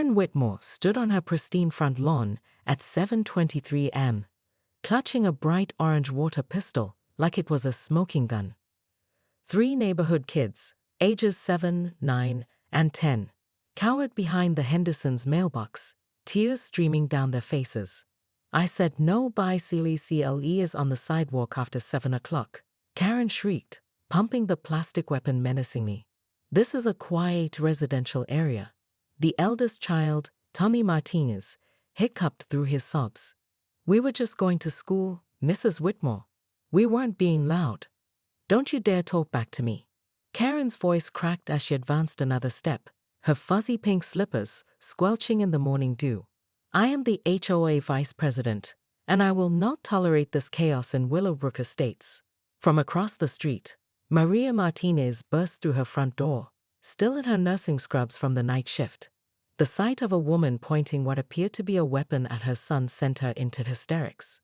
Karen Whitmore stood on her pristine front lawn at 7:23 am, clutching a bright orange water pistol like it was a smoking gun. 3 neighborhood kids, ages 7, 9, and 10, cowered behind the Hendersons' mailbox, tears streaming down their faces. I said no CLE is on the sidewalk after 7 o'clock, Karen shrieked, pumping the plastic weapon menacingly. This is a quiet residential area. The eldest child, Tommy Martinez, hiccuped through his sobs. We were just going to school, Mrs. Whitmore. We weren't being loud. Don't you dare talk back to me. Karen's voice cracked as she advanced another step, her fuzzy pink slippers squelching in the morning dew. I am the HOA vice president, and I will not tolerate this chaos in Willowbrook Estates. From across the street, Maria Martinez burst through her front door, still in her nursing scrubs from the night shift. The sight of a woman pointing what appeared to be a weapon at her son sent her into hysterics.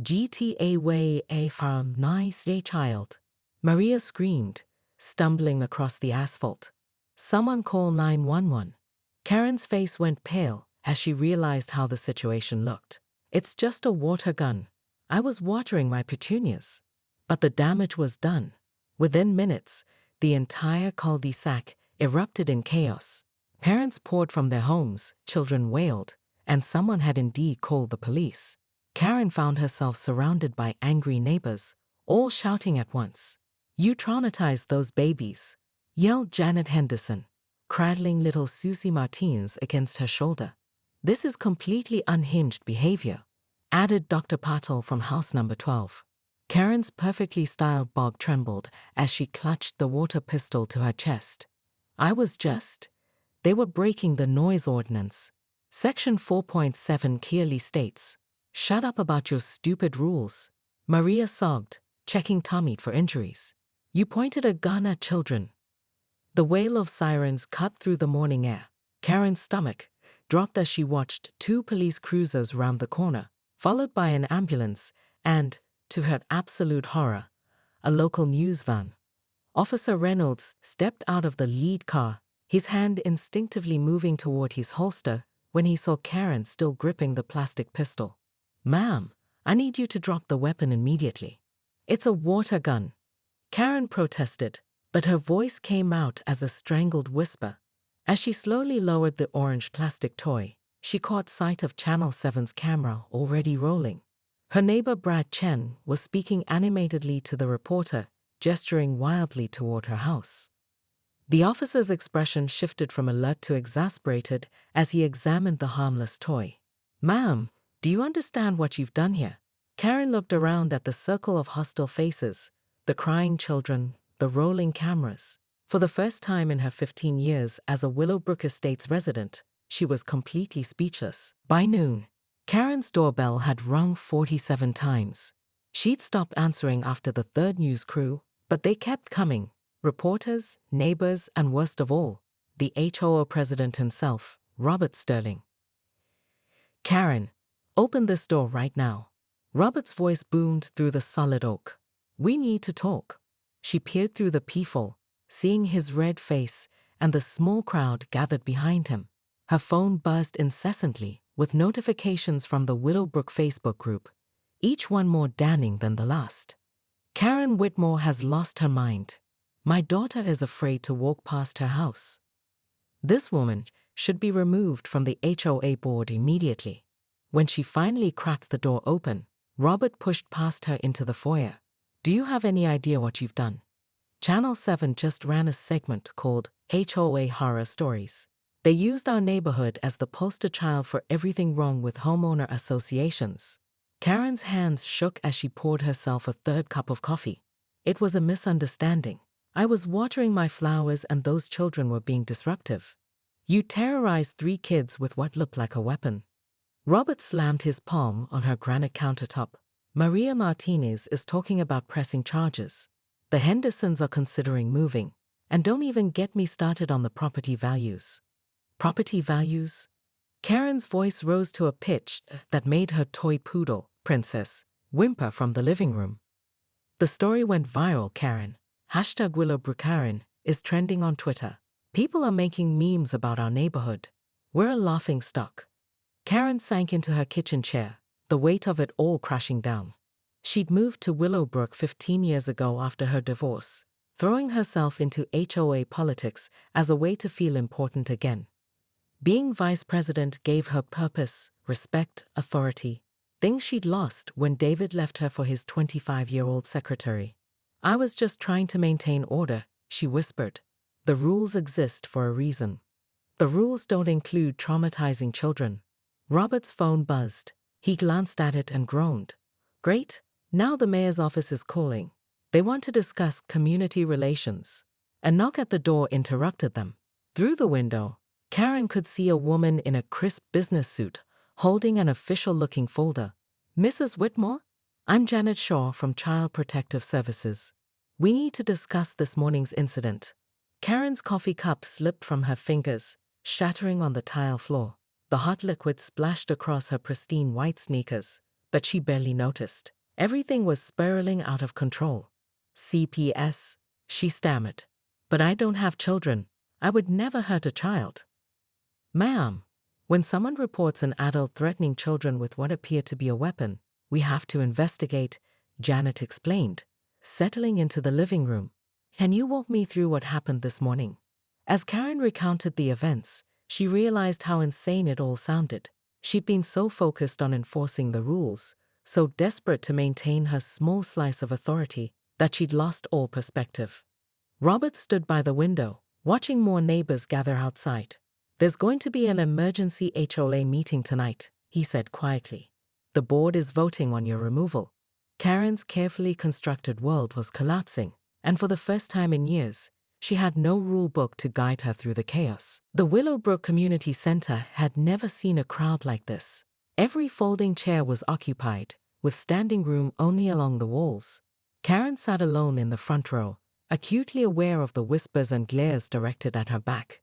GTA way a farm nice day child. Maria screamed, stumbling across the asphalt. Someone call 911. Karen's face went pale as she realized how the situation looked. It's just a water gun. I was watering my petunias. But the damage was done. Within minutes, the entire cul-de-sac erupted in chaos. Parents poured from their homes, children wailed, and someone had indeed called the police. Karen found herself surrounded by angry neighbors, all shouting at once. You traumatized those babies, yelled Janet Henderson, cradling little Susie Martinez against her shoulder. This is completely unhinged behavior, added Dr. Patel from house number 12. Karen's perfectly styled bob trembled as she clutched the water pistol to her chest. They were breaking the noise ordinance. Section 4.7 clearly states, shut up about your stupid rules. Maria sobbed, checking Tommy for injuries. You pointed a gun at children. The wail of sirens cut through the morning air. Karen's stomach dropped as she watched 2 police cruisers round the corner, followed by an ambulance and, to her absolute horror, a local news van. Officer Reynolds stepped out of the lead car, his hand instinctively moving toward his holster when he saw Karen still gripping the plastic pistol. Ma'am, I need you to drop the weapon immediately. It's a water gun. Karen protested, but her voice came out as a strangled whisper. As she slowly lowered the orange plastic toy, she caught sight of Channel 7's camera already rolling. Her neighbor Brad Chen was speaking animatedly to the reporter, gesturing wildly toward her house. The officer's expression shifted from alert to exasperated as he examined the harmless toy. Ma'am, do you understand what you've done here? Karen looked around at the circle of hostile faces, the crying children, the rolling cameras. For the first time in her 15 years as a Willowbrook Estates resident, she was completely speechless. By noon, Karen's doorbell had rung 47 times. She'd stopped answering after the 3rd news crew, but they kept coming. Reporters, neighbors, and worst of all, the HOO president himself, Robert Sterling. Karen, open this door right now. Robert's voice boomed through the solid oak. We need to talk. She peered through the peephole, seeing his red face and the small crowd gathered behind him. Her phone buzzed incessantly with notifications from the Willowbrook Facebook group, each one more damning than the last. Karen Whitmore has lost her mind. My daughter is afraid to walk past her house. This woman should be removed from the HOA board immediately. When she finally cracked the door open, Robert pushed past her into the foyer. Do you have any idea what you've done? Channel 7 just ran a segment called HOA Horror Stories. They used our neighborhood as the poster child for everything wrong with homeowner associations. Karen's hands shook as she poured herself a 3rd cup of coffee. It was a misunderstanding. I was watering my flowers and those children were being disruptive. You terrorized 3 kids with what looked like a weapon. Robert slammed his palm on her granite countertop. Maria Martinez is talking about pressing charges. The Hendersons are considering moving. And don't even get me started on the property values. Property values? Karen's voice rose to a pitch that made her toy poodle, Princess, whimper from the living room. The story went viral, Karen. #WillowbrookKaren is trending on Twitter. People are making memes about our neighborhood. We're a laughing stock. Karen sank into her kitchen chair, the weight of it all crashing down. She'd moved to Willowbrook 15 years ago after her divorce, throwing herself into HOA politics as a way to feel important again. Being vice president gave her purpose, respect, authority, things she'd lost when David left her for his 25-year-old secretary. I was just trying to maintain order, she whispered. The rules exist for a reason. The rules don't include traumatizing children. Robert's phone buzzed. He glanced at it and groaned. Great, now the mayor's office is calling. They want to discuss community relations. A knock at the door interrupted them. Through the window, Karen could see a woman in a crisp business suit, holding an official-looking folder. Mrs. Whitmore? I'm Janet Shaw from Child Protective Services. We need to discuss this morning's incident. Karen's coffee cup slipped from her fingers, shattering on the tile floor. The hot liquid splashed across her pristine white sneakers, but she barely noticed. Everything was spiraling out of control. CPS, she stammered. But I don't have children. I would never hurt a child. Ma'am, when someone reports an adult threatening children with what appeared to be a weapon, we have to investigate, Janet explained, settling into the living room. Can you walk me through what happened this morning? As Karen recounted the events, she realized how insane it all sounded. She'd been so focused on enforcing the rules, so desperate to maintain her small slice of authority, that she'd lost all perspective. Robert stood by the window, watching more neighbors gather outside. There's going to be an emergency HOA meeting tonight, he said quietly. The board is voting on your removal. Karen's carefully constructed world was collapsing, and for the first time in years, she had no rule book to guide her through the chaos. The Willowbrook Community Center had never seen a crowd like this. Every folding chair was occupied, with standing room only along the walls. Karen sat alone in the front row, acutely aware of the whispers and glares directed at her back.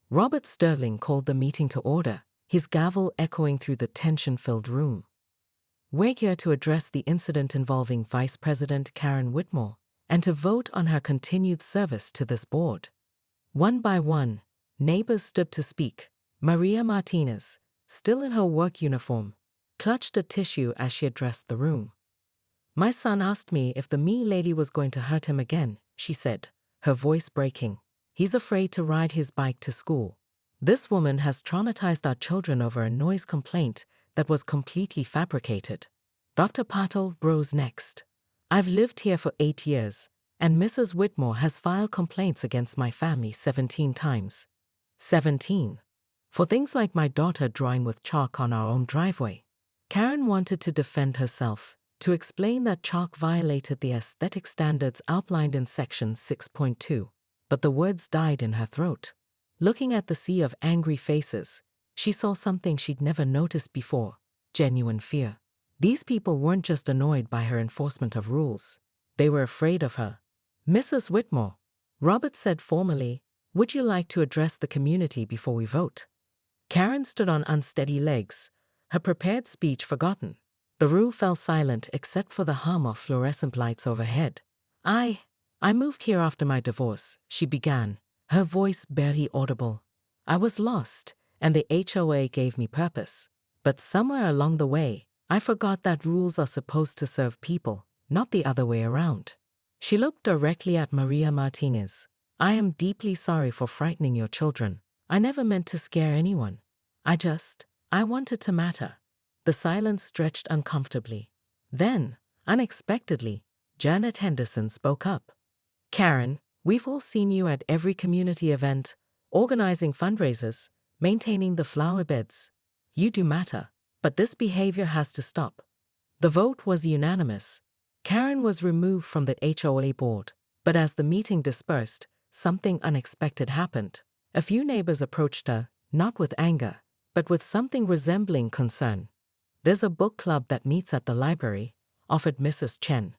Robert Sterling called the meeting to order, his gavel echoing through the tension-filled room. We're here to address the incident involving Vice President Karen Whitmore and to vote on her continued service to this board. One by one, neighbors stood to speak. Maria Martinez, still in her work uniform, clutched a tissue as she addressed the room. My son asked me if the mean lady was going to hurt him again, she said, her voice breaking. He's afraid to ride his bike to school. This woman has traumatized our children over a noise complaint that was completely fabricated. Dr. Patel rose next. I've lived here for 8 years, and Mrs. Whitmore has filed complaints against my family 17 times. 17. For things like my daughter drawing with chalk on our own driveway. Karen wanted to defend herself, to explain that chalk violated the aesthetic standards outlined in Section 6.2, but the words died in her throat. Looking at the sea of angry faces, she saw something she'd never noticed before, genuine fear. These people weren't just annoyed by her enforcement of rules. They were afraid of her. Mrs. Whitmore, Robert said formally, would you like to address the community before we vote? Karen stood on unsteady legs, her prepared speech forgotten. The room fell silent except for the hum of fluorescent lights overhead. I moved here after my divorce, she began, her voice barely audible. I was lost, and the HOA gave me purpose. But somewhere along the way, I forgot that rules are supposed to serve people, not the other way around. She looked directly at Maria Martinez. I am deeply sorry for frightening your children. I never meant to scare anyone. I wanted to matter. The silence stretched uncomfortably. Then, unexpectedly, Janet Henderson spoke up. Karen, we've all seen you at every community event, organizing fundraisers, maintaining the flower beds. You do matter, but this behavior has to stop. The vote was unanimous. Karen was removed from the HOA board, but as the meeting dispersed, something unexpected happened. A few neighbors approached her, not with anger, but with something resembling concern. There's a book club that meets at the library, offered Mrs. Chen.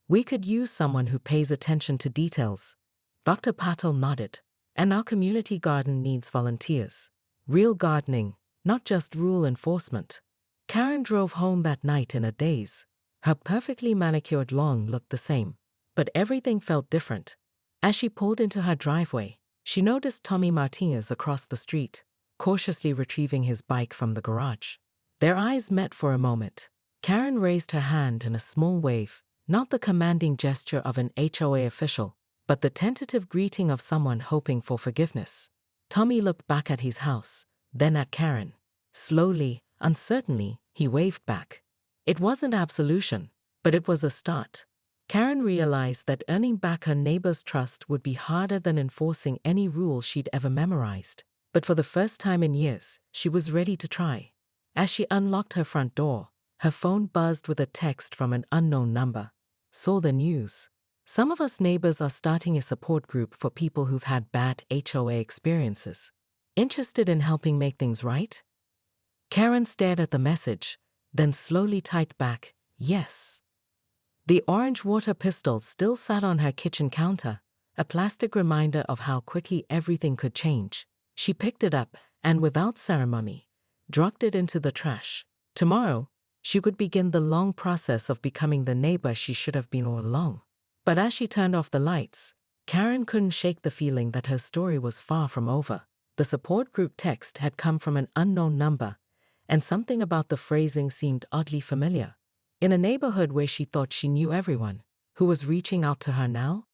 We could use someone who pays attention to details. Dr. Patel nodded. And our community garden needs volunteers. Real gardening, not just rule enforcement. Karen drove home that night in a daze. Her perfectly manicured lawn looked the same, but everything felt different. As she pulled into her driveway, she noticed Tommy Martinez across the street. cautiously retrieving his bike from the garage. Their eyes met for a moment. Karen raised her hand in a small wave, not the commanding gesture of an HOA official, but the tentative greeting of someone hoping for forgiveness. Tommy looked back at his house, then at Karen. Slowly, uncertainly, he waved back. It wasn't absolution, but it was a start. Karen realized that earning back her neighbor's trust would be harder than enforcing any rule she'd ever memorized. But for the first time in years, she was ready to try. As she unlocked her front door, her phone buzzed with a text from an unknown number. Saw the news. Some of us neighbors are starting a support group for people who've had bad HOA experiences. Interested in helping make things right? Karen stared at the message, then slowly typed back, yes. The orange water pistol still sat on her kitchen counter, a plastic reminder of how quickly everything could change. She picked it up and, without ceremony, dropped it into the trash. Tomorrow, she would begin the long process of becoming the neighbor she should have been all along. But as she turned off the lights, Karen couldn't shake the feeling that her story was far from over. The support group text had come from an unknown number, and something about the phrasing seemed oddly familiar. In a neighborhood where she thought she knew everyone, who was reaching out to her now?